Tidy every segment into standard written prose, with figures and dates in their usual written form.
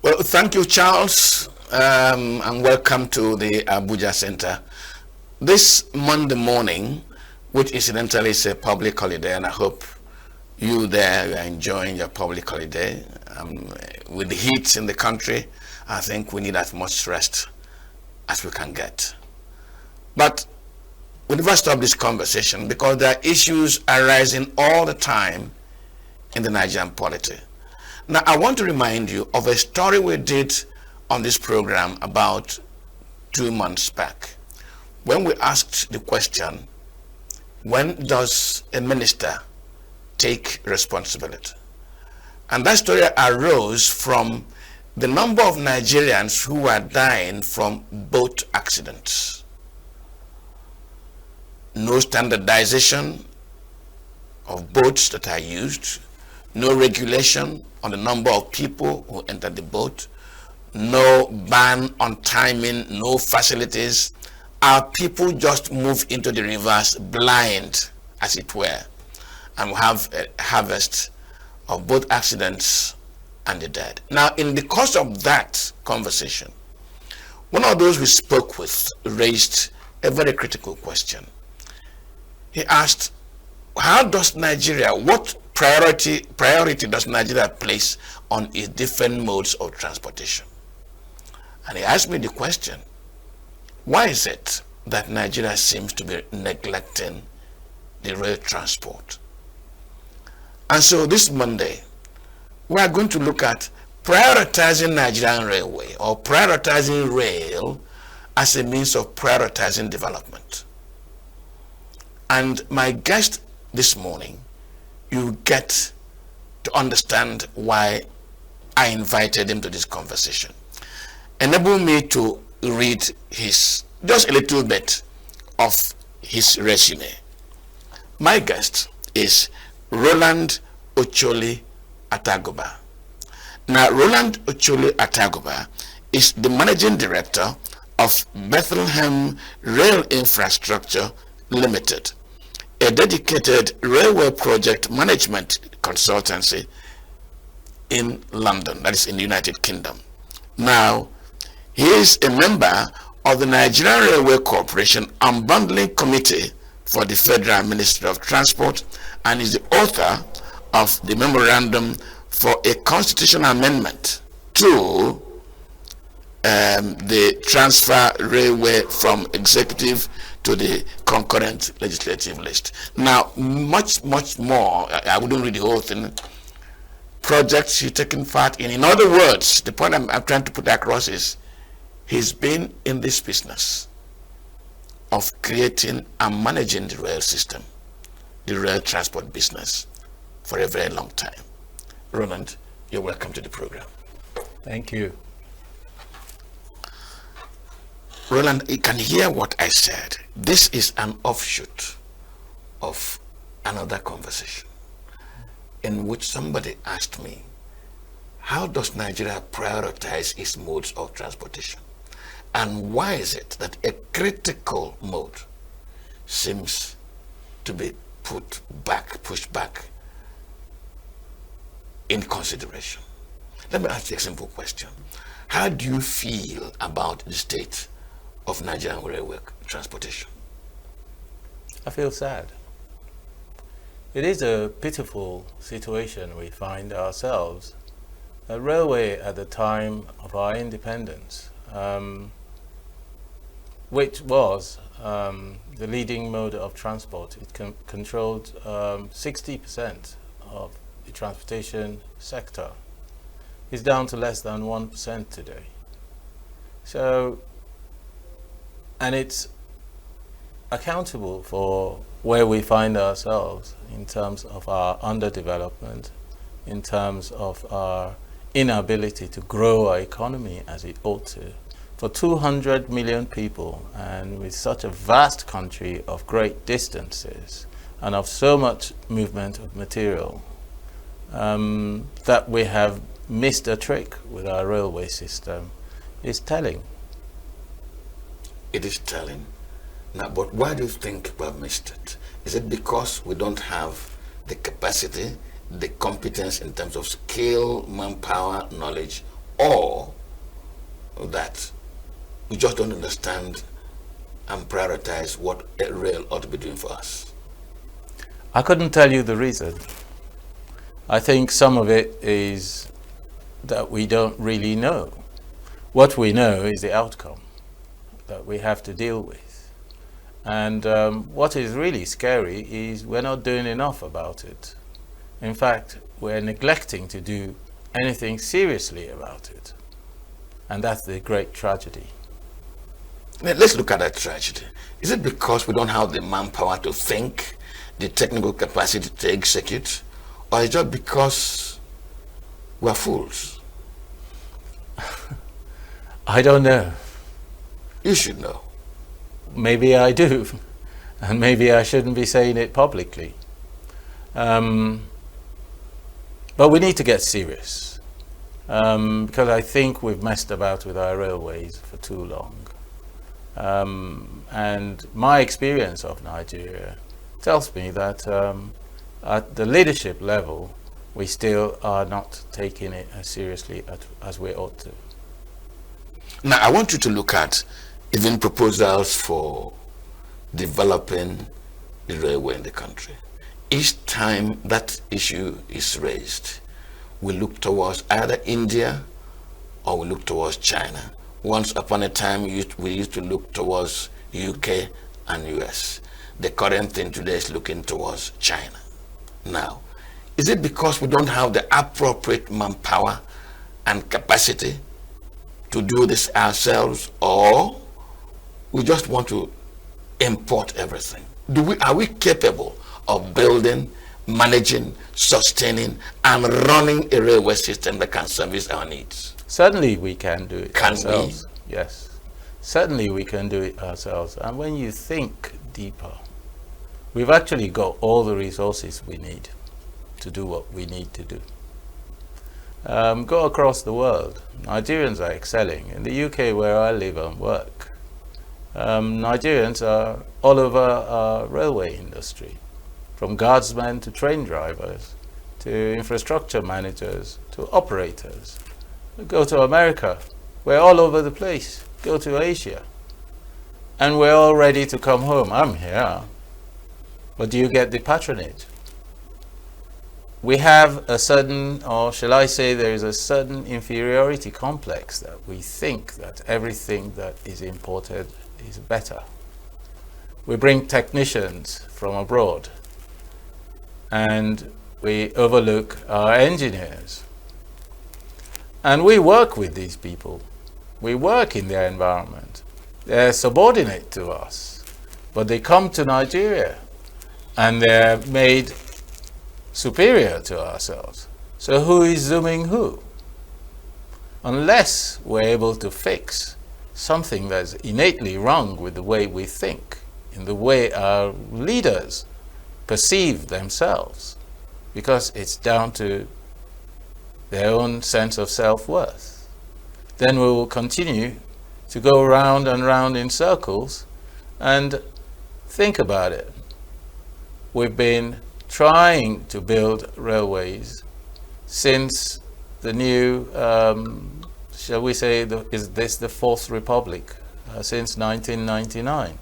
Well, thank you, Charles, and welcome to the Abuja Center. This Monday morning, which incidentally is a public holiday, and I hope you there are enjoying your public holiday. With the heat in the country, I think we need as much rest as we can get. But we never stop this conversation because there are issues arising all the time in the Nigerian polity. Now, I want to remind you of a story we did on this program about 2 months back, when we asked the question, when does a minister take responsibility? And that story arose from the number of Nigerians who are dying from boat accidents. No standardization of boats that are used, no regulation on the number of people who enter the boat, no ban on timing, no facilities. Our people just move into the rivers blind, as it were, and we have a harvest of both accidents and the dead. Now, in the course of that conversation, one of those we spoke with raised a very critical question. He asked, how does Nigeria, what priority does Nigeria place on its different modes of transportation? And he asked me the question, why is it that Nigeria seems to be neglecting the rail transport? And so this Monday, we are going to look at prioritizing Nigerian railway, or prioritizing rail as a means of prioritizing development. And my guest this morning, you get to understand why I invited him to this conversation. Enable me to read just a little bit of his resume. My guest is Rowland Ataguba. Now, Rowland Ataguba is the managing director of Bethlehem Rail Infrastructure Limited, a dedicated railway project management consultancy in London, that is in the United Kingdom. Now, he is a member of the Nigerian Railway Corporation Unbundling Committee for the Federal Ministry of Transport and is the author of the memorandum for a constitutional amendment to the transfer railway from executive to the concurrent legislative list. Now, much more, I wouldn't read the whole thing, projects he's taken part in. In other words, the point I'm trying to put across is he's been in this business of creating and managing the rail system, the rail transport business, for a very long time. Rowland, you're welcome to the program. Thank you. Rowland, you can hear what I said. This is an offshoot of another conversation in which somebody asked me, how does Nigeria prioritize its modes of transportation? And why is it that a critical mode seems to be pushed back in consideration? Let me ask you a simple question. How do you feel about the state of Nigerian railway transportation? I feel sad. It is a pitiful situation we find ourselves. A railway at the time of our independence, which was the leading mode of transport. It controlled 60% of the transportation sector. It's down to less than 1% today. So, and it's accountable for where we find ourselves in terms of our underdevelopment, in terms of our inability to grow our economy as it ought to. For 200 million people, and with such a vast country of great distances and of so much movement of material, that we have missed a trick with our railway system is telling. It is telling. Now, but why do you think we have missed it? Is it because we don't have the capacity, the competence in terms of skill, manpower, knowledge, or that we just don't understand and prioritize what a rail ought to be doing for us? I couldn't tell you the reason. I think some of it is that we don't really know. What we know is the outcome that we have to deal with. And what is really scary is we're not doing enough about it. In fact, we're neglecting to do anything seriously about it. And that's the great tragedy. Now, let's look at that tragedy. Is it because we don't have the manpower to think, the technical capacity to execute, or is it just because we're fools? I don't know. You should know. Maybe I do, and maybe I shouldn't be saying it publicly. But we need to get serious, because I think we've messed about with our railways for too long. And my experience of Nigeria tells me that at the leadership level, we still are not taking it as seriously as we ought to. Now, I want you to look at even proposals for developing the railway in the country. Each time that issue is raised, we look towards either India or we look towards China. Once upon a time, we used to look towards UK and US. The current thing today is looking towards China. Now, is it because we don't have the appropriate manpower and capacity to do this ourselves, or we just want to import everything? Are we capable of building, managing, sustaining, and running a railway system that can service our needs? Certainly we can do it ourselves. We? Yes. Certainly we can do it ourselves. And when you think deeper, we've actually got all the resources we need to do what we need to do. Go across the world. Nigerians are excelling. In the UK, where I live and work, Nigerians are all over our railway industry, from guardsmen to train drivers, to infrastructure managers, to operators. Go to America, we're all over the place. Go to Asia, and we're all ready to come home. I'm here, but do you get the patronage? We have a certain, or shall I say, there is a certain inferiority complex that we think that everything that is imported is better. We bring technicians from abroad and we overlook our engineers. And we work with these people. We work in their environment. They're subordinate to us, but they come to Nigeria and they're made superior to ourselves. So who is zooming who? Unless we're able to fix something that's innately wrong with the way we think, in the way our leaders perceive themselves, because it's down to their own sense of self-worth, then we will continue to go round and round in circles. And think about it. We've been trying to build railways since the new, shall we say, is this the Fourth Republic, since 1999.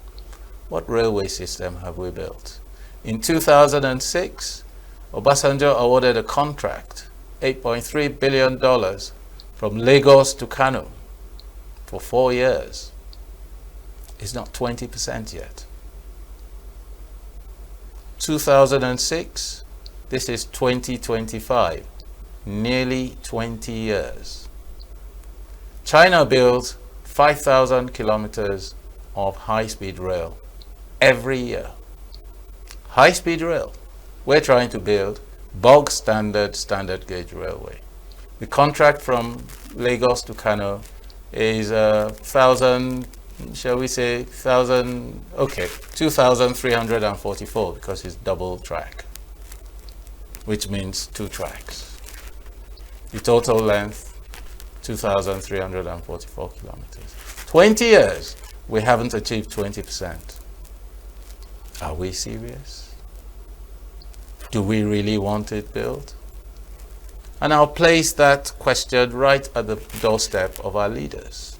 What railway system have we built? In 2006, Obasanjo awarded a contract, $8.3 billion, from Lagos to Kano for 4 years. It's not 20% yet. 2006, this is 2025, nearly 20 years. China builds 5,000 kilometers of high-speed rail every year. High-speed rail. We're trying to build bog standard gauge railway. The contract from Lagos to Kano is 1,000, shall we say, 2,344, because it's double track, which means 2 tracks. The total length, 2,344 kilometers. 20 years, we haven't achieved 20%. Are we serious? Do we really want it built? And I'll place that question right at the doorstep of our leaders.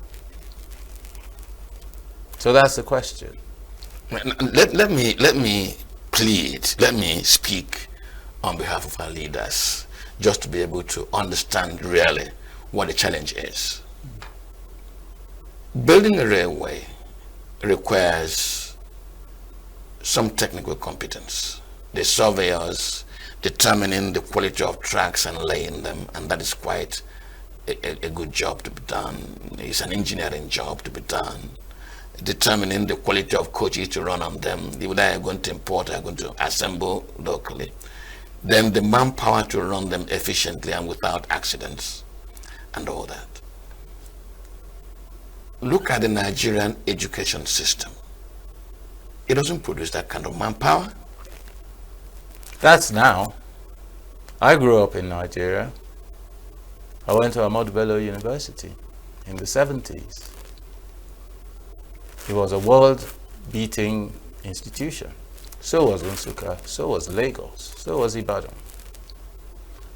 So that's the question. Let me plead, let me speak on behalf of our leaders, just to be able to understand really what the challenge is. Building a railway requires some technical competence. The surveyors determining the quality of tracks and laying them, and that is quite a good job to be done. It's an engineering job to be done. Determining the quality of coaches to run on them, whether are going to import or are going to assemble locally. Then the manpower to run them efficiently and without accidents and all that. Look at the Nigerian education system. It doesn't produce that kind of manpower. That's now. I grew up in Nigeria. I went to Ahmadu Bello University in the 70s. It was a world-beating institution. So was Nsukka, so was Lagos, so was Ibadan.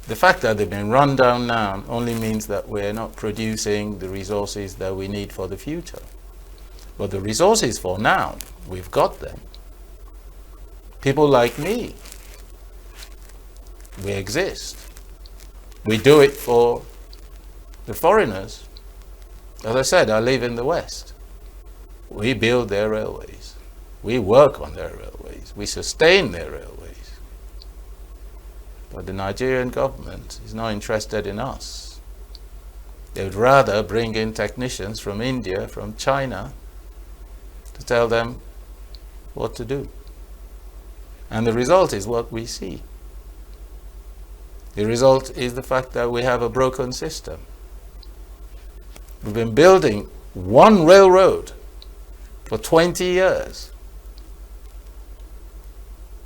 The fact that they've been run down now only means that we're not producing the resources that we need for the future. But the resources for now, we've got them. People like me, we exist. We do it for the foreigners. As I said, I live in the West. We build their railways. We work on their railways. We sustain their railways. But the Nigerian government is not interested in us. They would rather bring in technicians from India, from China, to tell them what to do. And the result is what we see. The result is the fact that we have a broken system. We've been building one railroad for 20 years.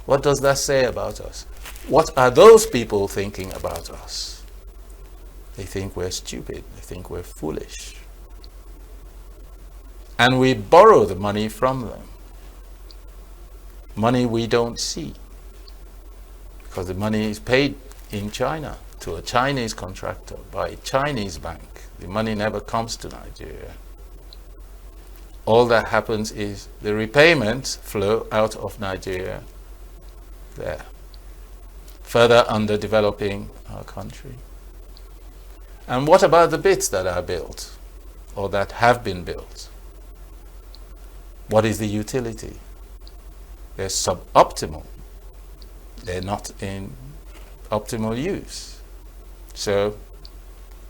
What does that say about us? What are those people thinking about us? They think we're stupid. They think we're foolish. And we borrow the money from them. Money we don't see. Because the money is paid in China to a Chinese contractor by a Chinese bank. The money never comes to Nigeria. All that happens is the repayments flow out of Nigeria there, further underdeveloping our country. And what about the bits that are built or that have been built? What is the utility? They're suboptimal. They're not in optimal use. So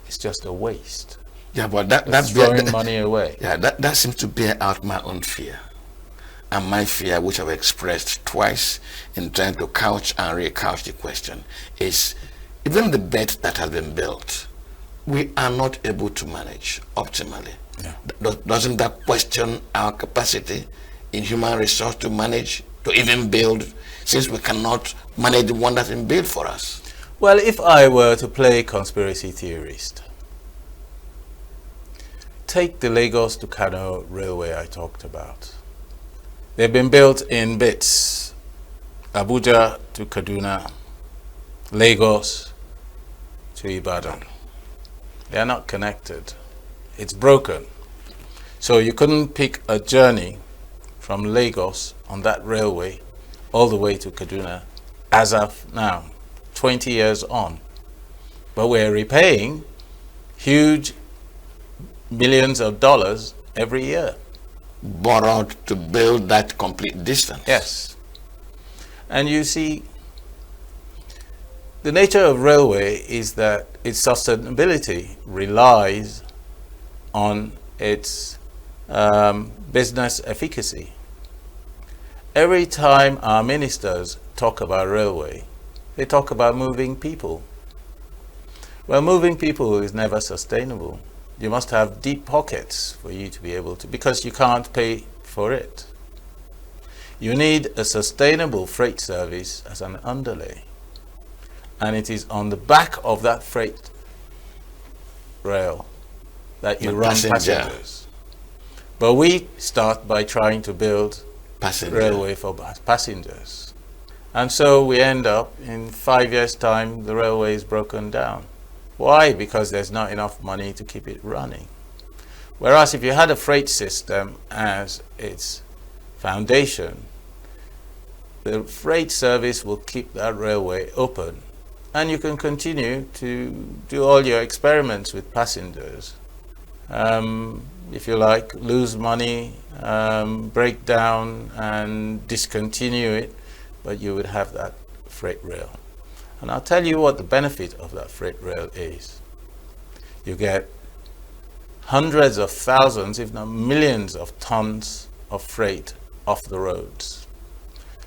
it's just a waste. Yeah, but that's throwing money away. Yeah, that seems to bear out my own fear. And my fear, which I've expressed twice in trying to couch and recouch the question, is even the bed that has been built, we are not able to manage optimally. Yeah. Doesn't that question our capacity in human resource to manage, to even build, since we cannot manage the one that's been built for us? Well, if I were to play conspiracy theorist, take the Lagos to Kano railway I talked about. They've been built in bits. Abuja to Kaduna, Lagos to Ibadan. They are not connected. It's broken. So you couldn't pick a journey from Lagos on that railway all the way to Kaduna as of now, 20 years on. But we're repaying huge millions of dollars every year. Borrowed to build that complete distance. Yes. And you see, the nature of railway is that its sustainability relies on its business efficacy. Every time our ministers talk about railway, they talk about moving people. Well, moving people is never sustainable. You must have deep pockets for you to be able to, because you can't pay for it. You need a sustainable freight service as an underlay. And it is on the back of that freight rail that you run passengers. But we start by trying to build railway for passengers. And so we end up, in 5 years' time, the railway is broken down. Why? Because there's not enough money to keep it running. Whereas if you had a freight system as its foundation, the freight service will keep that railway open, and you can continue to do all your experiments with passengers. If you like, lose money, break down and discontinue it, but you would have that freight rail. And I'll tell you what the benefit of that freight rail is. You get hundreds of thousands, if not millions of tons of freight off the roads.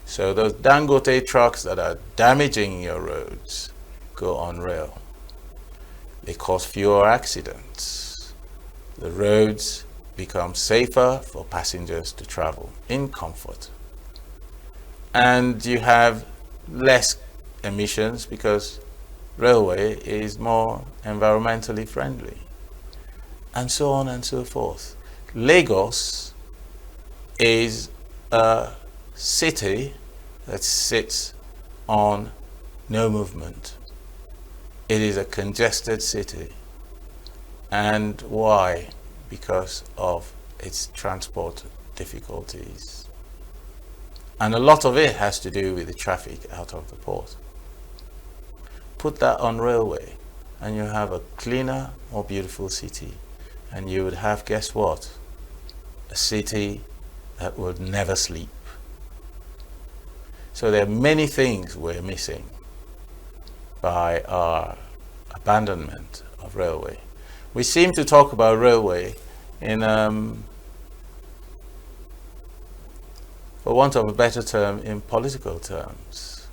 So those Dangote trucks that are damaging your roads go on rail. They cause fewer accidents. The roads become safer for passengers to travel in comfort. And you have less emissions because railway is more environmentally friendly. And so on and so forth. Lagos is a city that sits on no movement. It is a congested city. And why? Because of its transport difficulties. And a lot of it has to do with the traffic out of the port. Put that on railway and you have a cleaner, more beautiful city. And you would have, guess what? A city that would never sleep. So there are many things we're missing by our abandonment of railway. We seem to talk about railway in, for want of a better term, in political terms.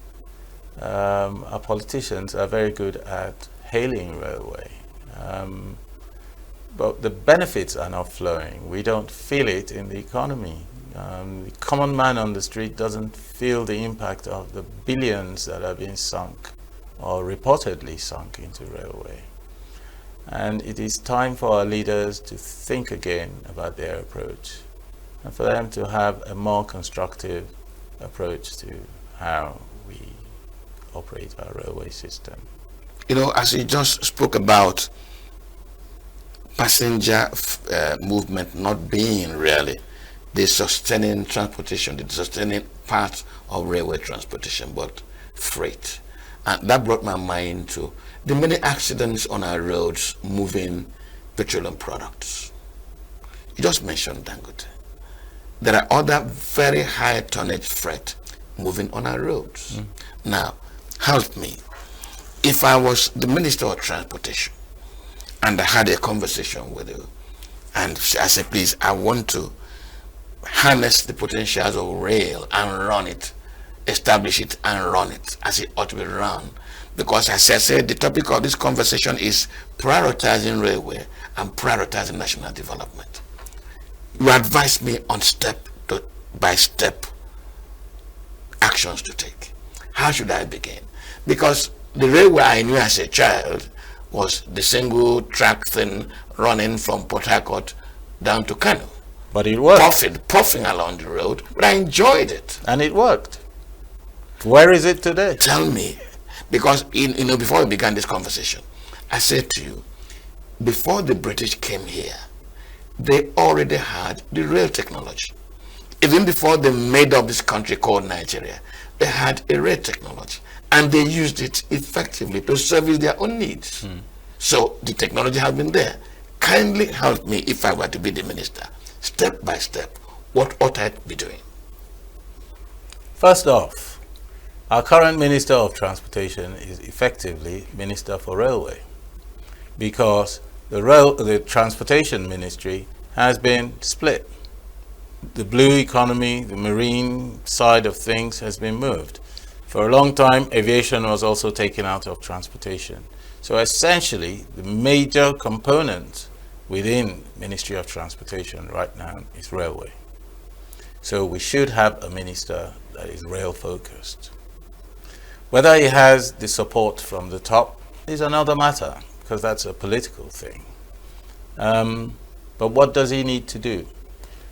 Our politicians are very good at hailing railway. But the benefits are not flowing. We don't feel it in the economy. The common man on the street doesn't feel the impact of the billions that are being sunk or reportedly sunk into railway. And it is time for our leaders to think again about their approach and for them to have a more constructive approach to how we operate our railway system. You know, as you just spoke about passenger movement not being really the sustaining transportation, the sustaining part of railway transportation, but freight. And that brought my mind to the many accidents on our roads moving petroleum products. You just mentioned Dangote. There are other very high tonnage freight moving on our roads. Now, help me. If I was the Minister of Transportation and I had a conversation with you and I said, please, I want to harness the potentials of rail and run it, establish it and run it as it ought to be run. Because as I said, the topic of this conversation is prioritizing railway and prioritizing national development. You advise me on step-by-step actions to take. How should I begin? Because the railway I knew as a child was the single track thing running from Port Harcourt down to Kano. But it worked. Puffing along the road, but I enjoyed it. And it worked. Where is it today? Tell me. Because before we began this conversation, I said to you, before the British came here, they already had the rail technology. Even before they made up this country called Nigeria, they had a rail technology. And they used it effectively to service their own needs. So the technology has been there. Kindly help me, if I were to be the minister, step by step, what ought I be doing? First off, our current Minister of Transportation is effectively Minister for Railway, because the Transportation Ministry has been split. The blue economy, the marine side of things has been moved. For a long time, aviation was also taken out of transportation. So essentially, the major component within Ministry of Transportation right now is railway. So we should have a minister that is rail focused. Whether he has the support from the top is another matter, because that's a political thing. But what does he need to do?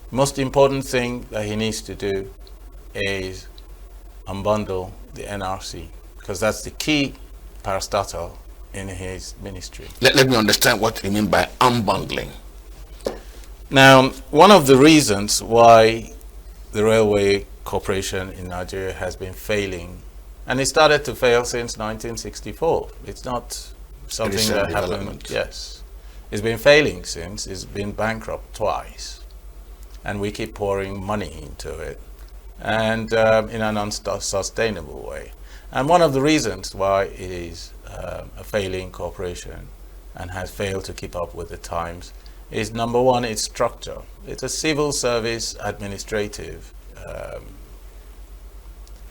The most important thing that he needs to do is unbundle the NRC, because that's the key parastatal in his ministry. Let me understand what you mean by unbundling. Now, one of the reasons why the railway corporation in Nigeria has been failing, and it started to fail since 1964. It's not something that happened. Yes, it's been failing since. It's been bankrupt twice, and we keep pouring money into it, and in an unsustainable way. And one of the reasons why it is a failing corporation and has failed to keep up with the times is, number one, its structure. It's a civil service administrative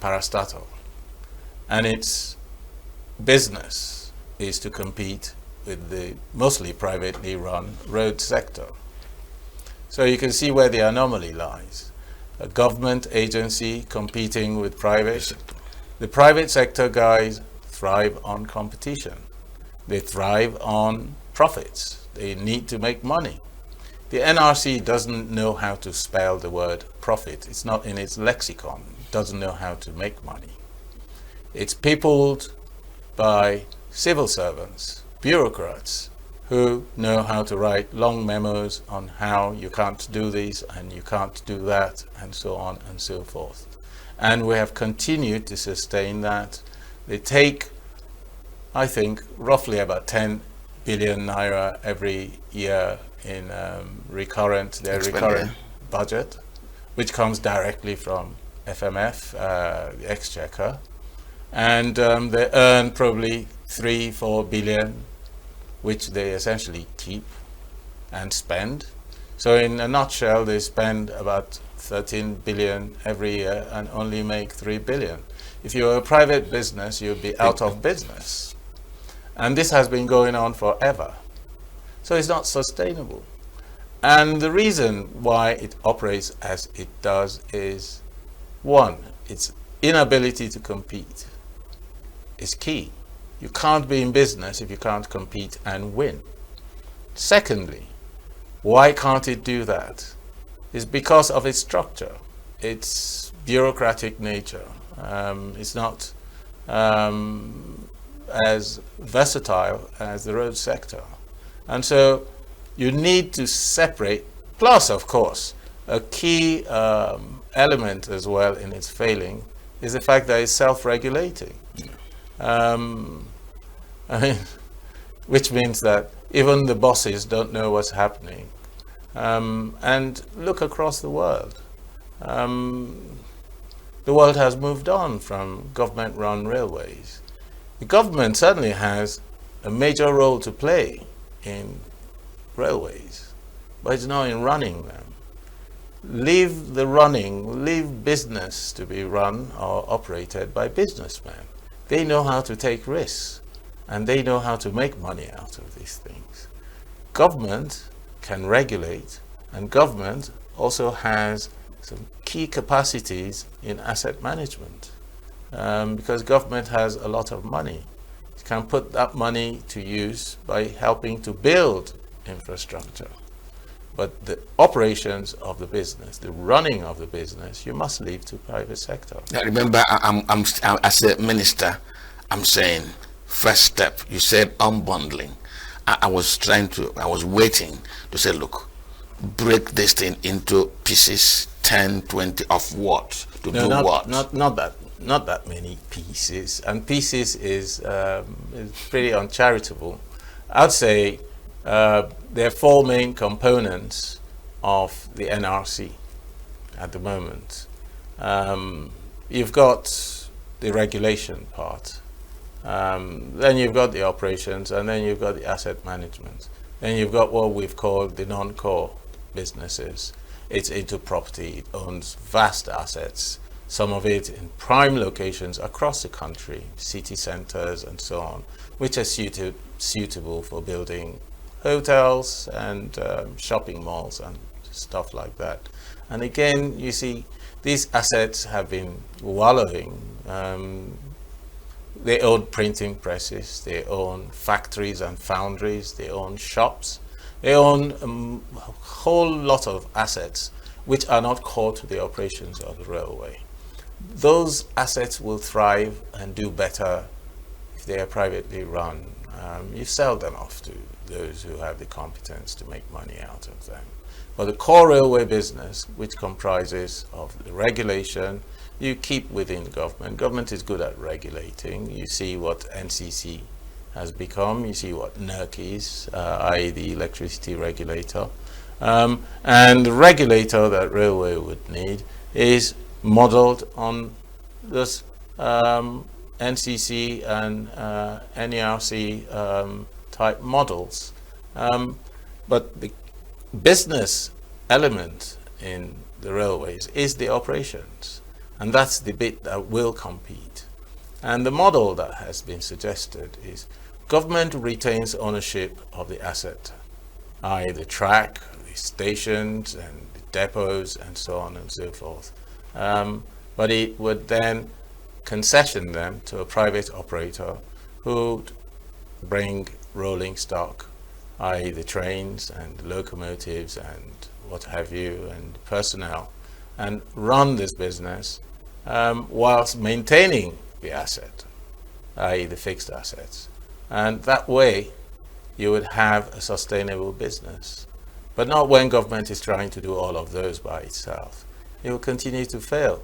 parastatal, and its business is to compete with the mostly privately run road sector. So you can see where the anomaly lies. A government agency competing with private. The private sector guys thrive on competition. They thrive on profits. They need to make money. The NRC doesn't know how to spell the word profit. It's not in its lexicon. It doesn't know how to make money. It's peopled by civil servants, bureaucrats, who know how to write long memos on how you can't do this and you can't do that, and so on and so forth. And we have continued to sustain that. They take, I think, roughly about 10 billion naira every year in their recurrent budget, which comes directly from FMF, the Exchequer, and they earn probably 3-4 billion, which they essentially keep and spend. So in a nutshell, they spend about 13 billion every year and only make 3 billion. If you're a private business, you'd be out of business. And this has been going on forever. So it's not sustainable. And the reason why it operates as it does is, one, its inability to compete is key. You can't be in business if you can't compete and win. Secondly, why can't it do that? It's because of its structure, its bureaucratic nature. It's not as versatile as the road sector. And so you need to separate, plus of course, a key element as well in its failing is the fact that it's self-regulating. Which means that even the bosses don't know what's happening. And look across the world. The world has moved on from government-run railways. The government certainly has a major role to play in railways, but it's not in running them. Leave the running, leave business to be run or operated by businessmen. They know how to take risks, and they know how to make money out of these things. Government can regulate, and government also has some key capacities in asset management, because government has a lot of money. It can put that money to use by helping to build infrastructure. But the operations of the business, the running of the business, you must leave to private sector. Now remember, I'm as a minister, I'm saying first step. You said unbundling. I was waiting to say, look, break this thing into pieces, 10, 20 of what to do what. Not that many pieces, and pieces is pretty uncharitable. I'd say there are four main components of the NRC at the moment. You've got the regulation part, then you've got the operations, and then you've got the asset management. Then you've got what we've called the non-core businesses. It's into property, it owns vast assets, some of it in prime locations across the country, city centers and so on, which are suitable for building hotels and shopping malls and stuff like that. And again, you see, these assets have been wallowing. They own printing presses, they own factories and foundries, they own shops, they own a whole lot of assets which are not core to the operations of the railway. Those assets will thrive and do better if they are privately run you sell them off to those who have the competence to make money out of them. But the core railway business, which comprises of the regulation, you keep within government. Government is good at regulating. You see what NCC has become. You see what NERC is, i.e. the electricity regulator. And the regulator that railway would need is modeled on this NCC and NERC type models. But the business element in the railways is the operations, and that's the bit that will compete. And the model that has been suggested is government retains ownership of the asset, i.e. the track, the stations and the depots and so on and so forth. But it would then concession them to a private operator who would bring rolling stock, i.e. the trains and the locomotives and what have you, and personnel, and run this business whilst maintaining the asset, i.e. the fixed assets. And that way you would have a sustainable business. But not when government is trying to do all of those by itself. It will continue to fail.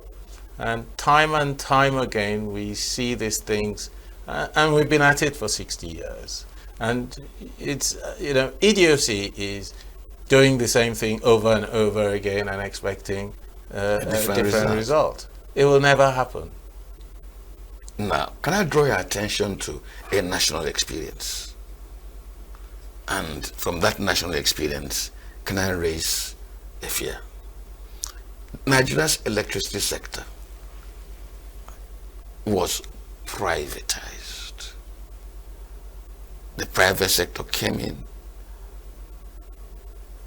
And time again we see these things, and we've been at it for 60 years. And it's, idiocy is doing the same thing over and over again and expecting a different result. It will never happen. Now, can I draw your attention to a national experience? And from that national experience, can I raise a fear? Nigeria's electricity sector was privatized. The private sector came in,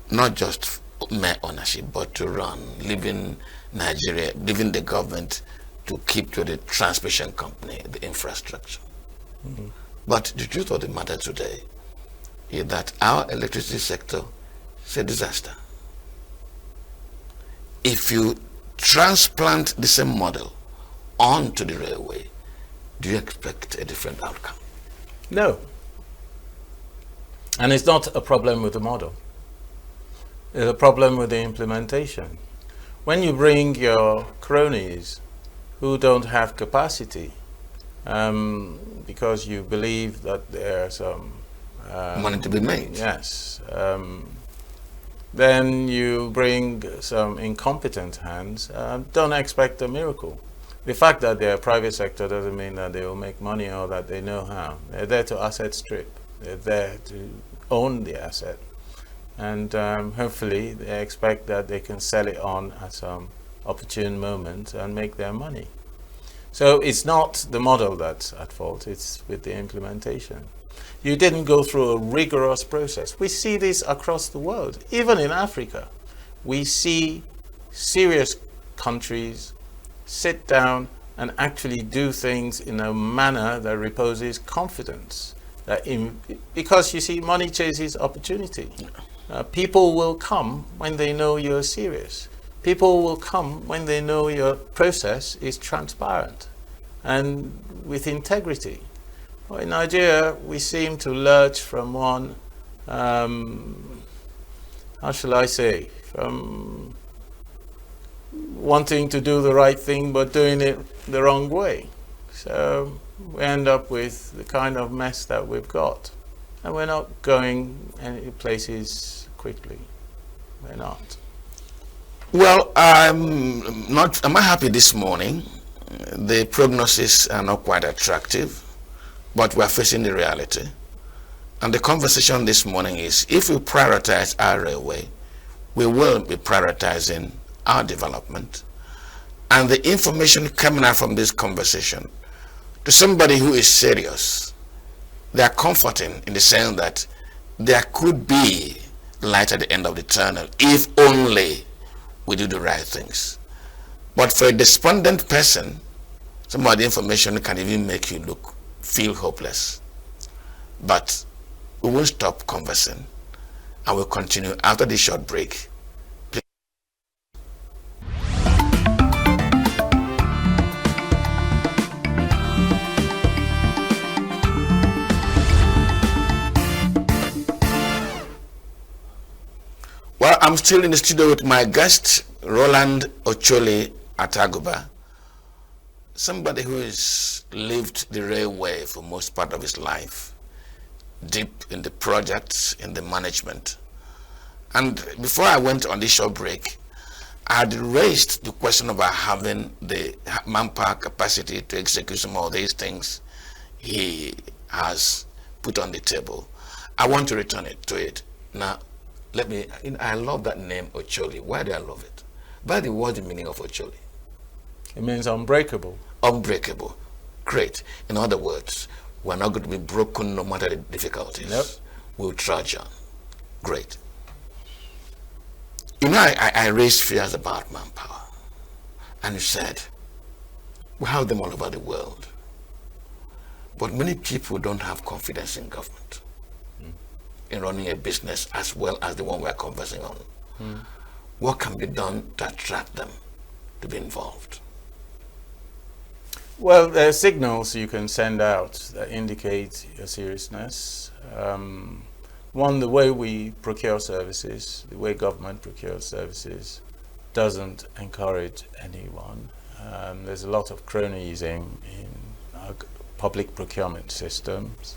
not just mere ownership, but to run, leaving Nigeria, leaving the government to keep to the transmission company, the infrastructure. Mm-hmm. But the truth of the matter today is that our electricity sector is a disaster. If you transplant the same model onto the railway, do you expect a different outcome? No. And it's not a problem with the model. It's a problem with the implementation. When you bring your cronies who don't have capacity because you believe that there's some money to be made. Yes. Then you bring some incompetent hands. Don't expect a miracle. The fact that they're private sector doesn't mean that they will make money or that they know how. They're there to asset strip. They're there to own the asset. And hopefully they expect that they can sell it on at some opportune moment and make their money. So it's not the model that's at fault, it's with the implementation. You didn't go through a rigorous process. We see this across the world, even in Africa. We see serious countries sit down and actually do things in a manner that reposes confidence. Because you see, money chases opportunity. People will come when they know you're serious. People will come when they know your process is transparent and with integrity. Well, in Nigeria, we seem to lurch from one, how shall I say, from wanting to do the right thing but doing it the wrong way. So we end up with the kind of mess that we've got. And we're not going any places quickly. We're not. Well, I'm not happy this morning. The prognosis are not quite attractive, but we're facing the reality. And the conversation this morning is, if we prioritize our railway, we will be prioritizing our development. And the information coming out from this conversation, to somebody who is serious, they are comforting in the sense that there could be light at the end of the tunnel if only we do the right things. But for a despondent person, some of the information can even make you feel hopeless. But we won't stop conversing, and we'll continue after this short break. Well, I'm still in the studio with my guest, Rowland Ocholi Ataguba, somebody who has lived the railway for most part of his life, deep in the projects, in the management. And before I went on this short break, I had raised the question about having the manpower capacity to execute some of these things he has put on the table. I want to return it to it. Now, I love that name, Ocholi. Why do I love it? By the way, what's the meaning of Ocholi? It means unbreakable. Unbreakable. Great. In other words, we're not going to be broken no matter the difficulties. Yep. We'll trudge on. Great. You know, I raised fears about manpower. And you said, we have them all over the world. But many people don't have confidence in government, in running a business as well as the one we're conversing on. What can be done to attract them to be involved? Well, there are signals you can send out that indicate your seriousness. One, the way we procure services, the way government procures services, doesn't encourage anyone. There's a lot of cronyism in our public procurement systems.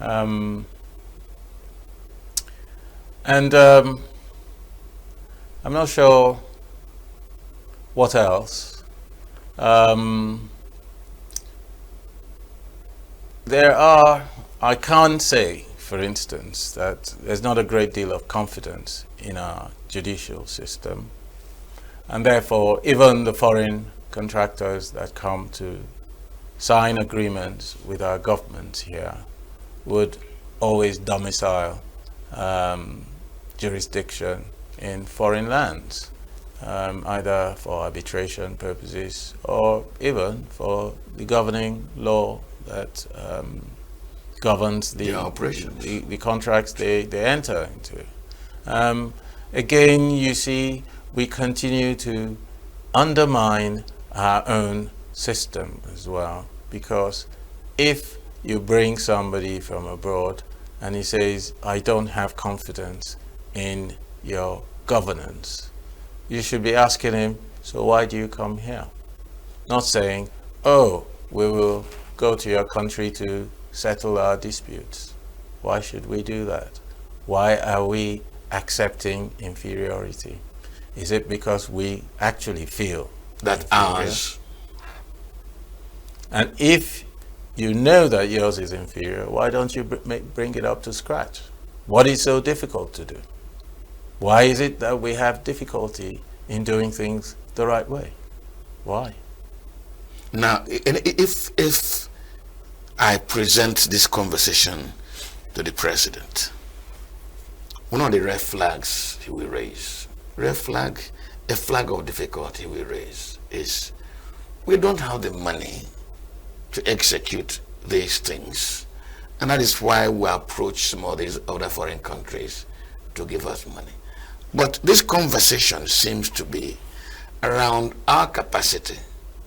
I'm not sure what else. I can't say, for instance, that there's not a great deal of confidence in our judicial system, and therefore even the foreign contractors that come to sign agreements with our government here would always domicile jurisdiction in foreign lands, either for arbitration purposes or even for the governing law that governs the operations, the contracts they enter into. Again, you see, we continue to undermine our own system as well, because if you bring somebody from abroad and he says, I don't have confidence in your governance, you should be asking him, so why do you come here? Not saying, oh, we will go to your country to settle our disputes. Why should we do that? Why are we accepting inferiority? Is it because we actually feel that ours? And if you know that yours is inferior, why don't you bring it up to scratch? What is so difficult to do? Why is it that we have difficulty in doing things the right way? Why? Now, if I present this conversation to the president, one of the red flags he will raise, a flag of difficulty he will raise, is we don't have the money to execute these things. And that is why we approach some of these other foreign countries to give us money. But this conversation seems to be around our capacity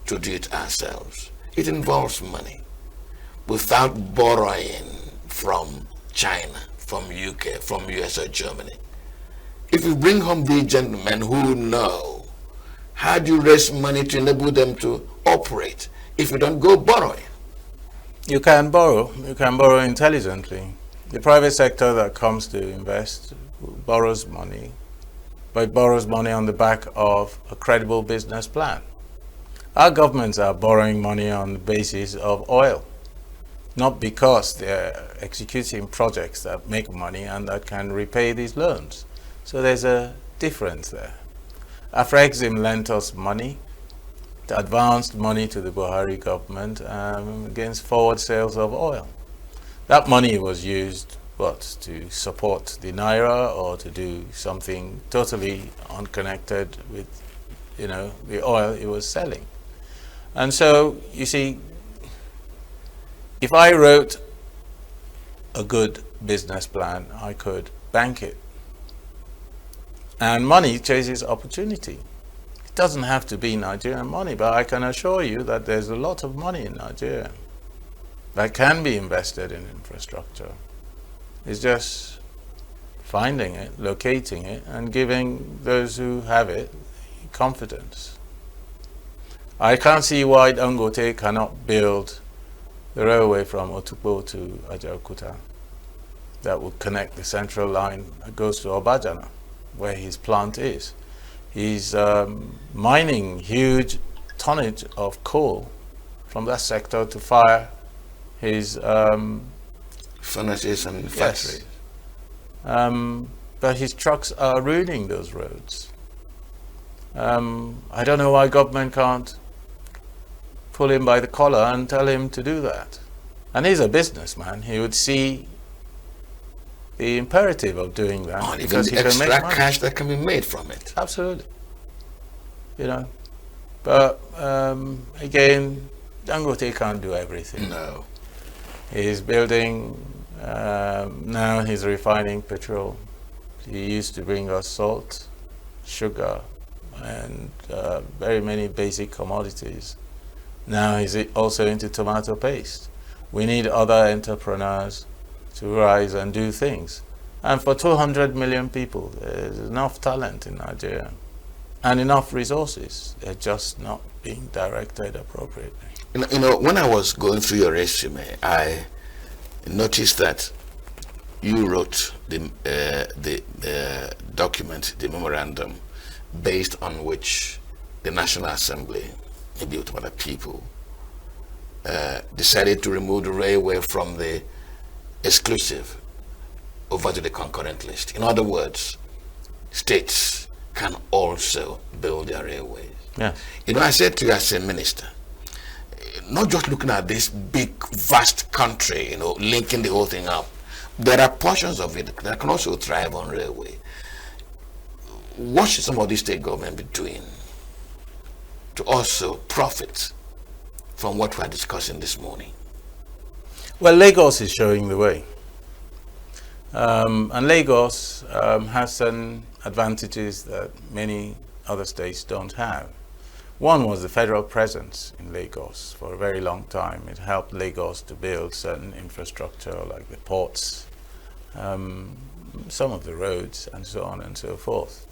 to do it ourselves. It involves money. Without borrowing from China, from UK, from US or Germany. If you bring home these gentlemen who know how do you raise money to enable them to operate if you don't go borrowing? You can borrow. You can borrow intelligently. The private sector that comes to invest borrows money, but it borrows money on the back of a credible business plan. Our governments are borrowing money on the basis of oil, not because they're executing projects that make money and that can repay these loans. So there's a difference there. Afrexim lent us money, advanced money to the Buhari government against forward sales of oil. That money was used, to support the Naira or to do something totally unconnected with, the oil it was selling. And so, you see, if I wrote a good business plan, I could bank it. And money chases opportunity. It doesn't have to be Nigerian money, but I can assure you that there's a lot of money in Nigeria that can be invested in infrastructure. It's just finding it, locating it, and giving those who have it confidence. I can't see why Dangote cannot build the railway from Otukpo to Ajaokuta that will connect the central line that goes to Obajana, where his plant is. He's mining huge tonnage of coal from that sector to fire his furnaces and factories. But his trucks are ruining those roads. I don't know why government can't pull him by the collar and tell him to do that. And he's a businessman. He would see the imperative of doing that, or because even he the can make extra money. cash that can be made from it. Absolutely. You know, but again, Dangote can't do everything. No. He's building, now he's refining petrol. He used to bring us salt, sugar, and very many basic commodities. Now he's also into tomato paste. We need other entrepreneurs to rise and do things. And for 200 million people, there's enough talent in Nigeria and enough resources. They're just not being directed appropriately. You know, when I was going through your resume, I noticed that you wrote the document, the memorandum, based on which the National Assembly, maybe with other people, decided to remove the railway from the exclusive over to the concurrent list. In other words, states can also build their railways. Yeah. You know, I said to you as a minister, not just looking at this big, vast country, you know, linking the whole thing up. There are portions of it that can also thrive on railway. What should some of these state government be doing to also profit from what we're discussing this morning? Well, Lagos is showing the way. And Lagos has certain advantages that many other states don't have. One was the federal presence in Lagos for a very long time. It helped Lagos to build certain infrastructure like the ports, some of the roads, and so on and so forth.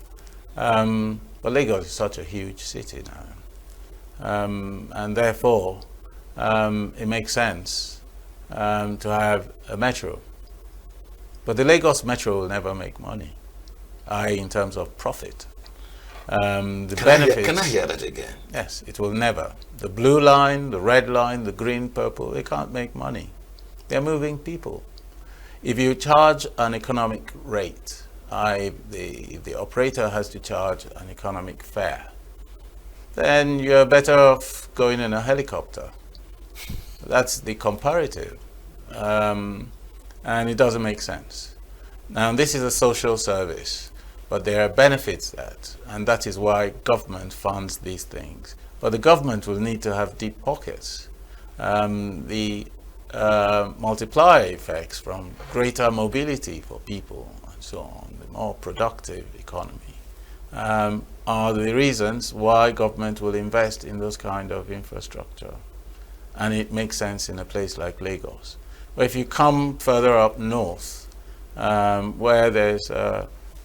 But Lagos is such a huge city now. And therefore, it makes sense to have a metro. But the Lagos metro will never make money, in terms of profit. The benefits. Can I hear that again? Yes, it will never. The blue line, the red line, the green, purple, they can't make money. They're moving people. If you charge an economic rate, the operator has to charge an economic fare, then you're better off going in a helicopter. That's the comparative. And it doesn't make sense. Now, this is a social service, but there are benefits and that is why government funds these things. But the government will need to have deep pockets. The multiplier effects from greater mobility for people and so on, the more productive economy, are the reasons why government will invest in those kind of infrastructure. And it makes sense in a place like Lagos. But if you come further up north, where there's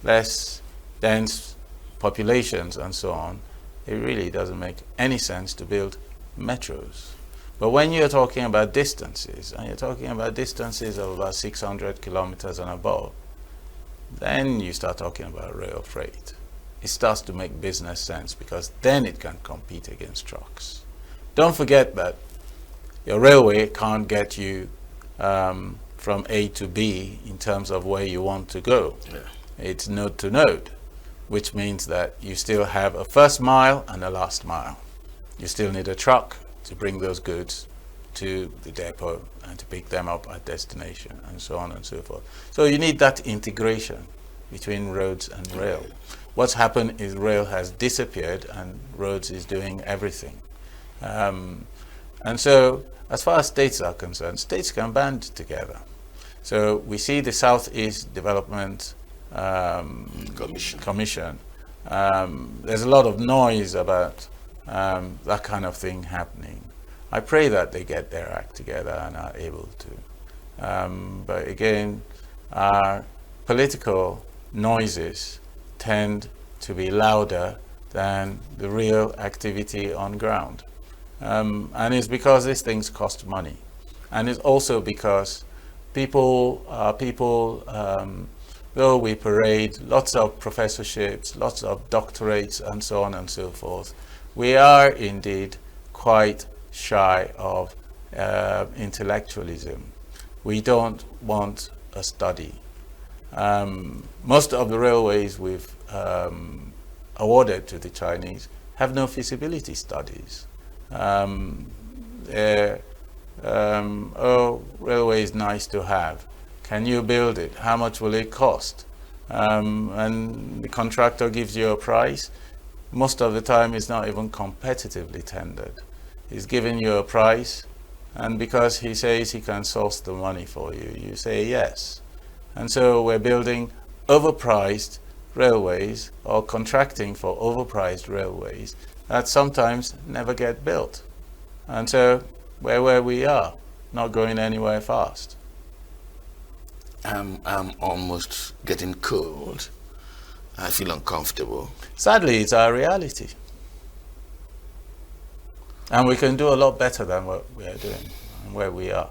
less dense populations and so on, it really doesn't make any sense to build metros. But when you're talking about distances, and you're talking about distances of about 600 kilometers and above, then you start talking about rail freight. It starts to make business sense, because then it can compete against trucks. Don't forget that your railway can't get you from A to B in terms of where you want to go. Yeah. It's node to node, which means that you still have a first mile and a last mile. You still need a truck to bring those goods to the depot and to pick them up at destination, and so on and so forth. So you need that integration between roads and rail. What's happened is rail has disappeared and roads is doing everything. And so, as far as states are concerned, states can band together. So we see the Southeast Development Commission. There's a lot of noise about that kind of thing happening. I pray that they get their act together and are able to. But again, political noises tend to be louder than the real activity on ground. And it's because these things cost money. And it's also because people, though we parade lots of professorships, lots of doctorates, and so on and so forth, we are indeed quite shy of intellectualism. We don't want a study. Most of the railways we've awarded to the Chinese have no feasibility studies. Railway is nice to have. Can you build it? How much will it cost? And the contractor gives you a price. Most of the time it's not even competitively tendered. He's giving you a price, and because he says he can source the money for you, you say yes. And so we're building overpriced railways, or contracting for overpriced railways that sometimes never get built. And so we're where we are, not going anywhere fast. I'm almost getting cold. I feel uncomfortable. Sadly, it's our reality. And we can do a lot better than what we are doing and where we are.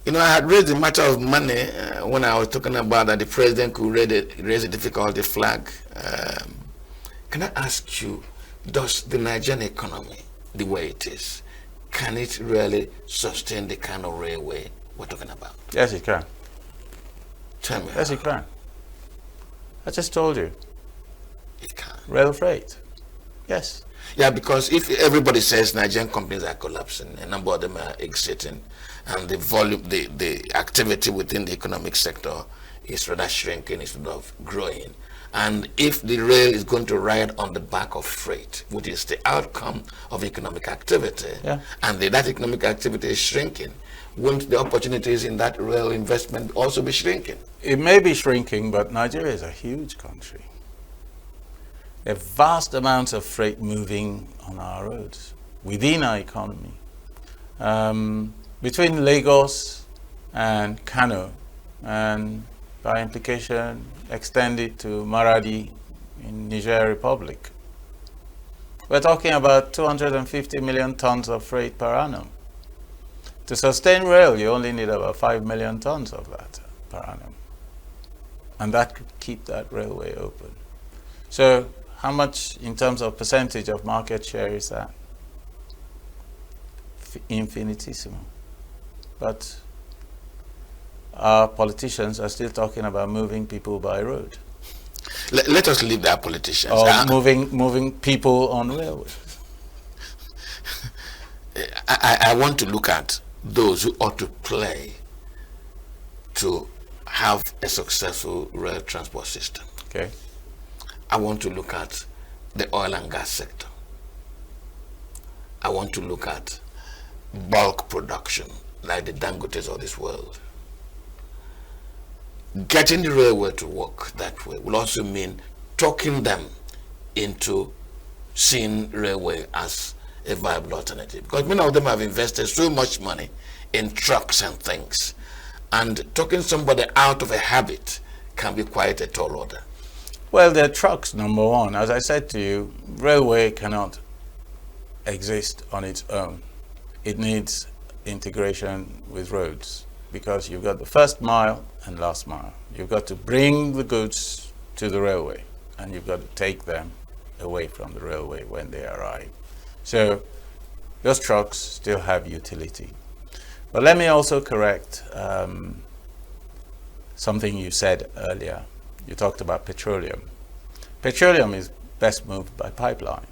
You know, I had raised the matter of money when I was talking about that the president could raise a difficulty flag. Can I ask you, does the Nigerian economy, the way it is, can it really sustain the kind of railway we're talking about? Yes, it can. Tell me. Yes, it can. I just told you. It can. Rail freight. Yes. Yeah, because if everybody says Nigerian companies are collapsing, a number of them are exiting, and the volume, the activity within the economic sector is rather shrinking instead of growing. And if the rail is going to ride on the back of freight, which is the outcome of economic activity, yeah, and that economic activity is shrinking, won't the opportunities in that rail investment also be shrinking? It may be shrinking, but Nigeria is a huge country. There are vast amounts of freight moving on our roads within our economy. Between Lagos and Kano, and by implication extended to Maradi in Niger Republic, we're talking about 250 million tons of freight per annum. To sustain rail, you only need about 5 million tons of that per annum. And that could keep that railway open. So how much in terms of percentage of market share is that? Infinitesimal. But our politicians are still talking about moving people by road. Let us leave our politicians. Or moving people on railways. I want to look at those who ought to play to have a successful rail transport system. Okay. I want to look at the oil and gas sector. I want to look at bulk production, like the Dangotes of this world. Getting the railway to work that way will also mean talking them into seeing railway as a viable alternative. Because many of them have invested so much money in trucks and things. And talking somebody out of a habit can be quite a tall order. Well, the trucks, number one. As I said to you, railway cannot exist on its own. It needs integration with roads, because you've got the first mile and last mile. You've got to bring the goods to the railway, and you've got to take them away from the railway when they arrive. So those trucks still have utility. But let me also correct something you said earlier. You talked about petroleum. Petroleum is best moved by pipeline.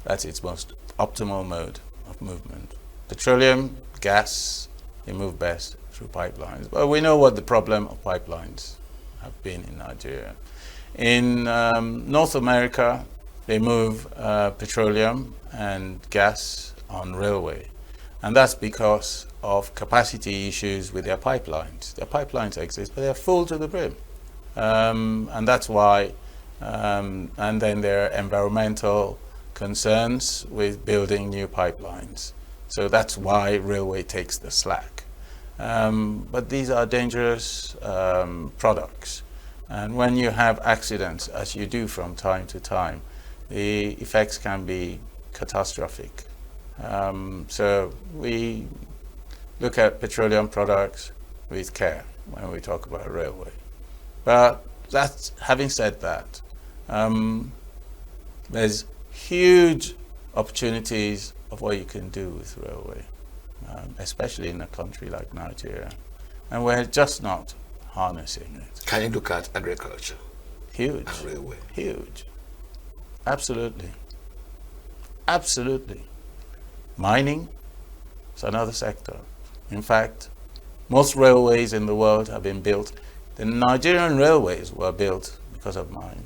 That's its most optimal mode of movement. Petroleum, gas, they move best through pipelines. But we know what the problem of pipelines have been in Nigeria. In North America, they move petroleum and gas on railway. And that's because of capacity issues with their pipelines. Their pipelines exist, but they're full to the brim. And that's why, and then there are environmental concerns with building new pipelines. So that's why railway takes the slack. But these are dangerous products. And when you have accidents, as you do from time to time, the effects can be catastrophic. So we look at petroleum products with care when we talk about railway. But having said that, there's huge opportunities of what you can do with railway, especially in a country like Nigeria. And we're just not harnessing it. Can you look at agriculture? Huge. And railway? Huge. Absolutely. Absolutely. Mining is another sector. In fact, most railways in the world have been built. The Nigerian railways were built because of mining.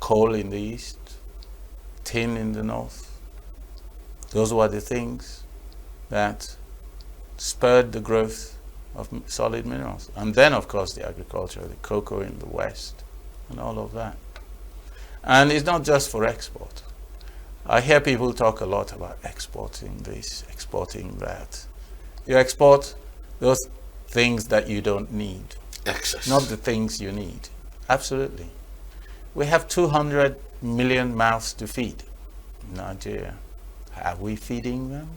Coal in the east, tin in the north. Those were the things that spurred the growth of solid minerals. And then, of course, the agriculture, the cocoa in the west, and all of that. And it's not just for export. I hear people talk a lot about exporting this, exporting that. You export those things that you don't need, Excess. not the things you need. Absolutely. We have 200 million mouths to feed in Nigeria. Are we feeding them?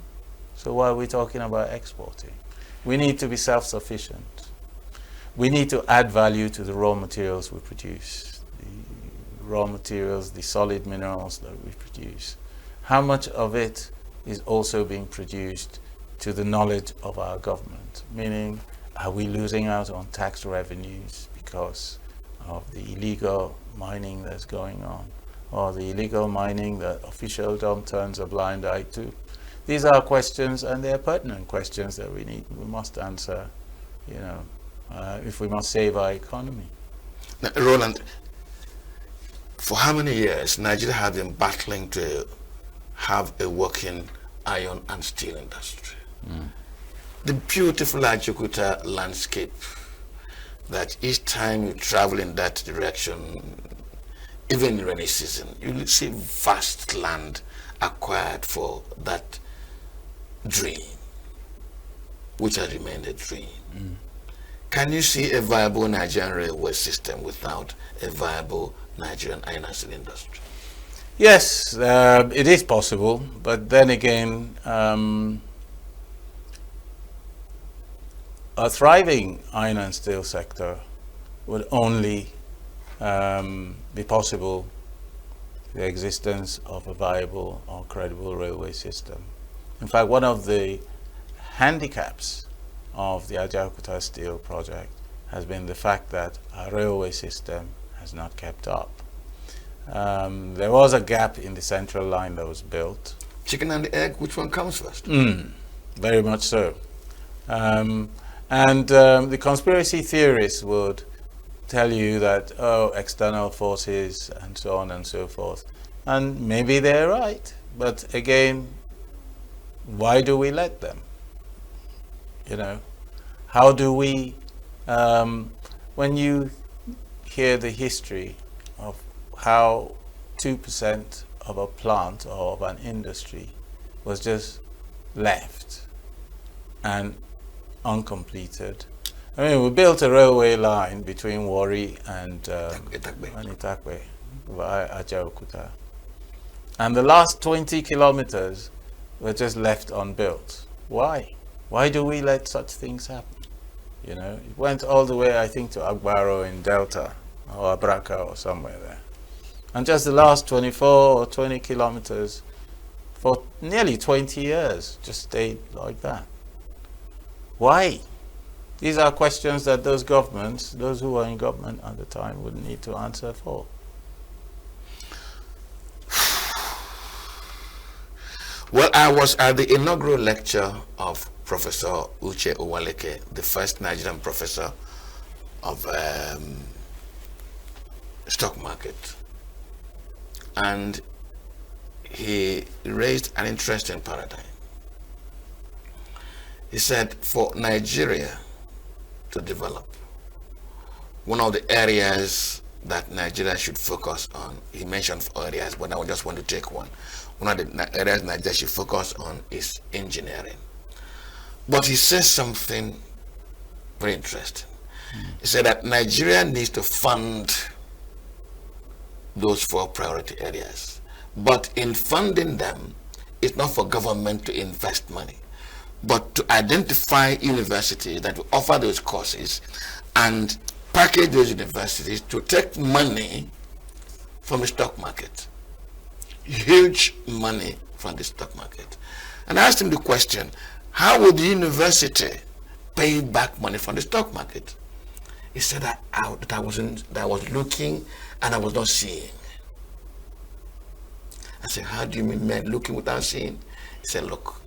So why are we talking about exporting? We need to be self-sufficient. We need to add value to the raw materials we produce, the raw materials, the solid minerals that we produce. How much of it is also being produced to the knowledge of our government? Meaning, are we losing out on tax revenues because of the illegal mining that's going on, or the illegal mining that officialdom turns a blind eye to? These are questions, and they're pertinent questions that we must answer, if we must save our economy. Now, Rowland, for how many years Nigeria has been battling to have a working iron and steel industry? The beautiful Ataguba landscape that each time you travel in that direction, even in rainy season, you will see vast land acquired for that dream, which has remained a dream. Can you see a viable Nigerian railway system without a viable Nigerian iron and steel industry? Yes, it is possible, but then again, a thriving iron and steel sector would only be possible the existence of a viable or credible railway system. In fact, one of the handicaps of the Ataguba Steel project has been the fact that our railway system has not kept up. There was a gap in the central line that was built. Chicken and the egg, which one comes first? Very much so. The conspiracy theorists would tell you that, external forces and so on and so forth. And maybe they're right. But again, why do we let them? How do we, when you hear the history of how 2% of a plant or of an industry was just left and uncompleted. I mean, we built a railway line between Warri and Itakwe via Ataguba. And the last 20 kilometers were just left unbuilt. Why? Why do we let such things happen? It went all the way, I think, to Agbaro in Delta or Abraka or somewhere there. And just the last 24 or 20 kilometers for nearly 20 years just stayed like that. Why? These are questions that those governments, those who were in government at the time, would need to answer for. Well, I was at the inaugural lecture of Professor Uche Owaleke, the first Nigerian professor of stock market. And he raised an interesting paradigm. He said for Nigeria to develop, one of the areas that Nigeria should focus on, he mentioned 4 areas, but I just want to take one. One of the areas Nigeria should focus on is engineering. But he says something very interesting. He said that Nigeria needs to fund those 4 priority areas. But in funding them, it's not for government to invest money, but to identify universities that will offer those courses and package those universities to take money from the stock market. Huge money from the stock market. And I asked him the question, how would the university pay back money from the stock market? He said that I was looking and I was not seeing. I said, how do you mean man looking without seeing? He said, look,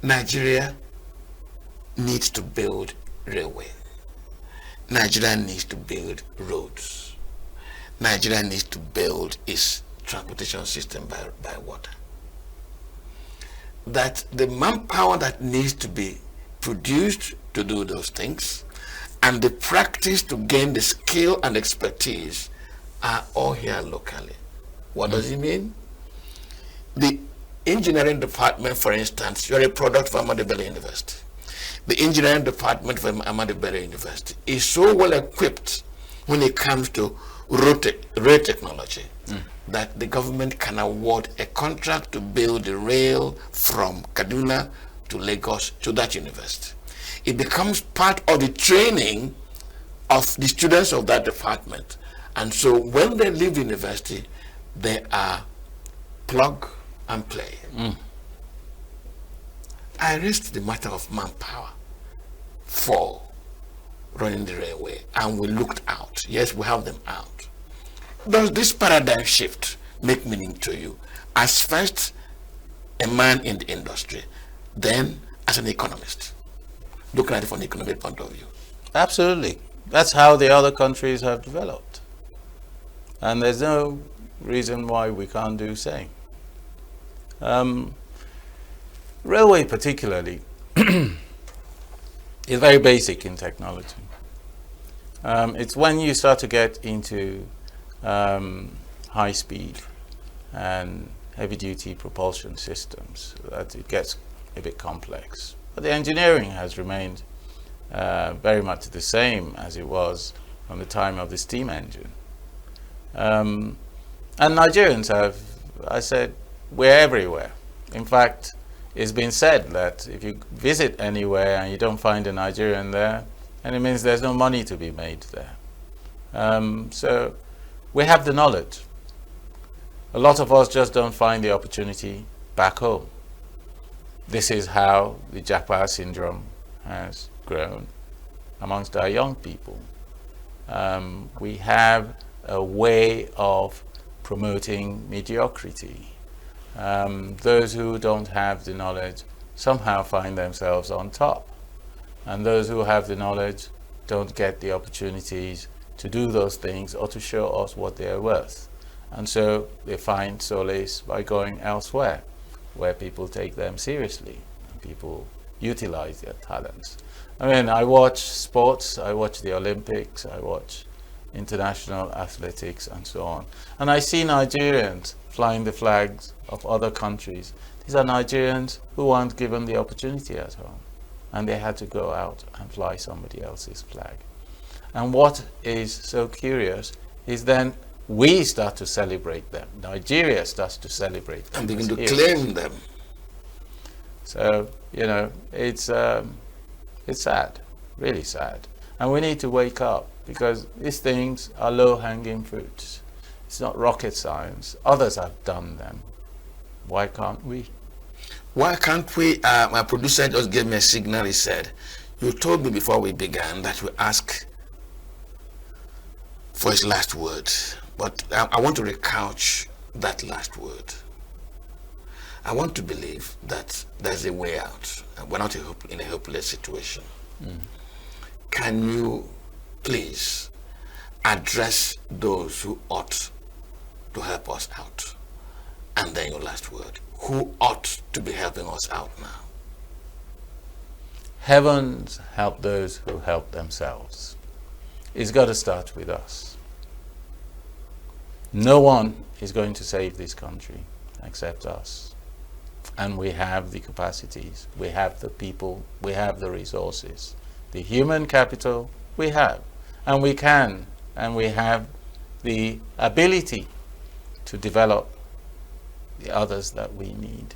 Nigeria needs to build railway. Nigeria needs to build roads. Nigeria needs to build its transportation system by water. That the manpower that needs to be produced to do those things and the practice to gain the skill and expertise are all here locally. What does it mean? The engineering department, for instance, you're a product of Ahmadu Bello University. The engineering department from Ahmadu Bello University is so well equipped when it comes to rail technology that the government can award a contract to build the rail from Kaduna to Lagos to that university. It becomes part of the training of the students of that department. And so when they leave the university, they are plug and play. I raised the matter of manpower for running the railway, and we looked out. Yes, we have them out. Does this paradigm shift make meaning to you? As first a man in the industry, then as an economist, looking at it from an economic point of view. Absolutely. That's how the other countries have developed. And there's no reason why we can't do the same. Railway particularly is very basic in technology. It's when you start to get into high speed and heavy duty propulsion systems that it gets a bit complex. But the engineering has remained very much the same as it was from the time of the steam engine. And Nigerians have, I said, we're everywhere. In fact, it's been said that if you visit anywhere and you don't find a Nigerian there, and it means there's no money to be made there. So we have the knowledge. A lot of us just don't find the opportunity back home. This is how the Japa syndrome has grown amongst our young people. We have a way of promoting mediocrity. Those who don't have the knowledge somehow find themselves on top. And those who have the knowledge don't get the opportunities to do those things or to show us what they are worth. And so they find solace by going elsewhere, where people take them seriously, and people utilize their talents. I mean, I watch sports, I watch the Olympics, I watch international athletics and so on. And I see Nigerians flying the flags of other countries. These are Nigerians who weren't given the opportunity at home, and they had to go out and fly somebody else's flag. And what is so curious is then we start to celebrate them. Nigeria starts to celebrate them and begin to claim them. So, you know, it's sad, really sad. And we need to wake up, because these things are low-hanging fruits. It's not rocket science. Others have done them. Why can't we? Why can't we? My producer just gave me a signal. He said, you told me before we began that we ask for his last word. But I want to recouch that last word. I want to believe that there's a way out. We're not in a hopeless situation. Can you please address those who ought to help us out? And then your last word. Who ought to be helping us out now? Heavens help those who help themselves. It's got to start with us. No one is going to save this country except us. And we have the capacities, we have the people, we have the resources. The human capital we have, and we can, and we have the ability to develop the others that we need.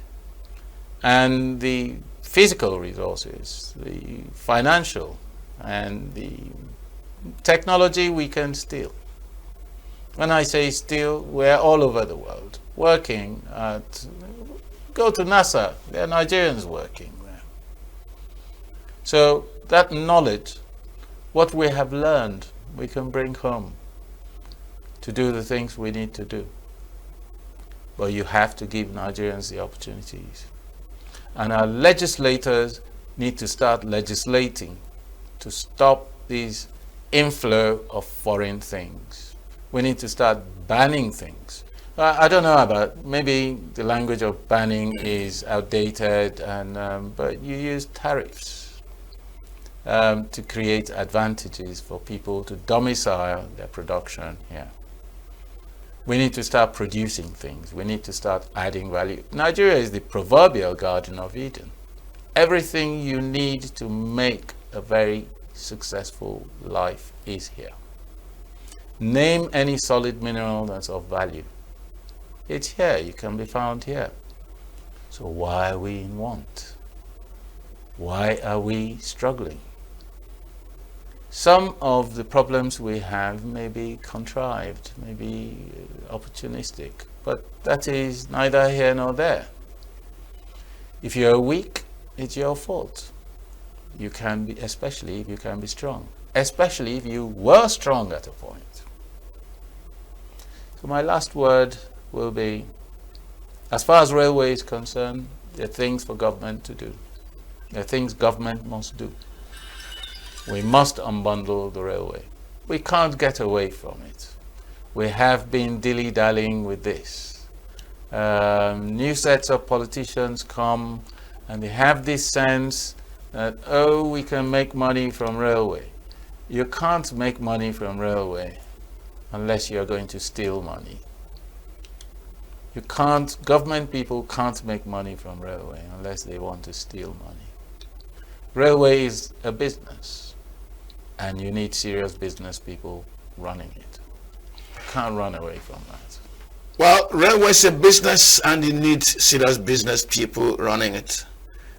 And the physical resources, the financial, and the technology we can steal. When I say steal, we're all over the world, working at, go to NASA, there are Nigerians working there. So that knowledge, what we have learned, we can bring home to do the things we need to do. But you have to give Nigerians the opportunities. And our legislators need to start legislating to stop this inflow of foreign things. We need to start banning things. I don't know about, maybe the language of banning is outdated, and but you use tariffs to create advantages for people to domicile their production here. We need to start producing things. We need to start adding value. Nigeria is the proverbial Garden of Eden. Everything you need to make a very successful life is here. Name any solid mineral that's of value. It's here. You can be found here. So why are we in want? Why are we struggling? Some of the problems we have may be contrived, may be opportunistic, but that is neither here nor there. If you're weak, it's your fault. You can be, especially if you can be strong, especially if you were strong at a point. So my last word will be, as far as railway is concerned, there are things for government to do. There are things government must do. We must unbundle the railway. We can't get away from it. We have been dilly-dallying with this. New sets of politicians come and they have this sense that, oh, we can make money from railway. You can't make money from railway unless you're going to steal money. You can't, government people can't make money from railway unless they want to steal money. Railway is a business, and you need serious business people running it. You can't run away from that. Well, railway is a business, and you need serious business people running it.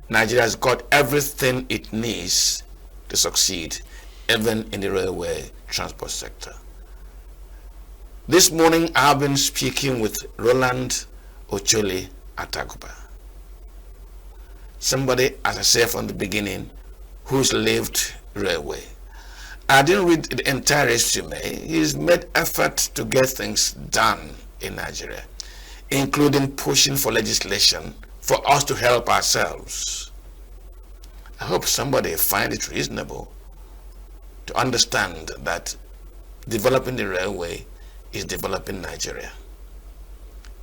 Nigeria has got everything it needs to succeed, even in the railway transport sector. This morning, I've been speaking with Rowland Ataguba. Somebody, as I said from the beginning, who's lived railway. I didn't read the entire resume. He's made effort to get things done in Nigeria, including pushing for legislation for us to help ourselves. I hope somebody finds it reasonable to understand that developing the railway is developing Nigeria.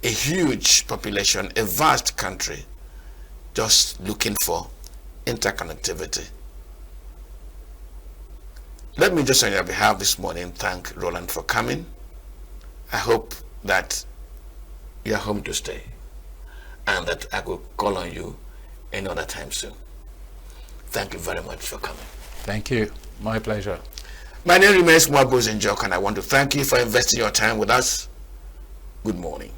A huge population, a vast country, just looking for interconnectivity. Let me just on your behalf this morning thank Rowland for coming. I hope that you are home to stay and that I will call on you another time soon. Thank you very much for coming. Thank you. My pleasure. My name remains Mwabo Zenjok, and I want to thank you for investing your time with us. Good morning.